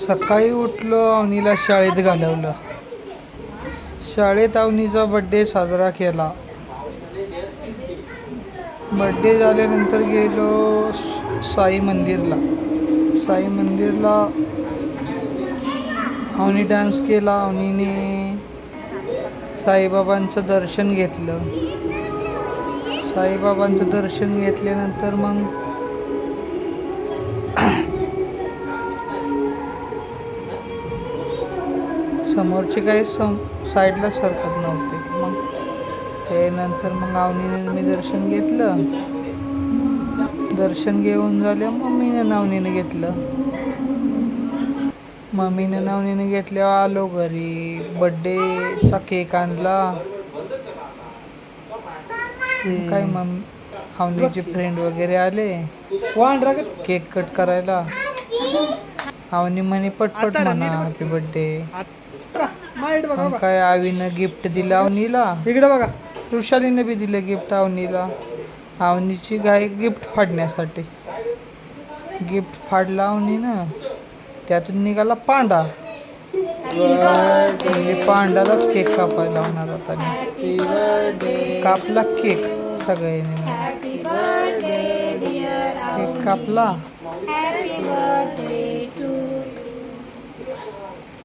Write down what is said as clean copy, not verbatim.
सकाळी उठलो, अवनीला शाळेत घालवलं. शाळेत अवनीचा बड्डे साजरा केला. बड्डे झाल्यानंतर गेलो साई मंदिरला. साई मंदिरला अवनी डान्स केला. अवनीने साईबाबांचं दर्शन घेतलं. साईबाबांचं दर्शन घेतल्यानंतर मग समोरचे काही साईडला सरकत नव्हते. मग त्यानंतर मग अवनीने मी दर्शन घेतलं. दर्शन घेऊन झालं मम्मीने नावनीने घेतलं. मम्मीने नावनीने घेतल्यावर आलो घरी. बड्डेचा केक आणला. काय मग अवनीचे फ्रेंड वगैरे आले केक कट करायला. अवनी म्हणे पटपट म्हणा हॅपी बर्थडे. मग काय आवीनं गिफ्ट दिलं अवनीला. इकडे बघा. वृषालीने बी दिलं गिफ्ट अवनीला. अवनीची गाय गिफ्ट फाडण्यासाठी गिफ्ट फाडला अवनीनं. त्यातून निघाला पांडा. म्हणजे पांडालाच केक कापायला लावणार होता. कापला केक सगळ्यांनी. केक कापला.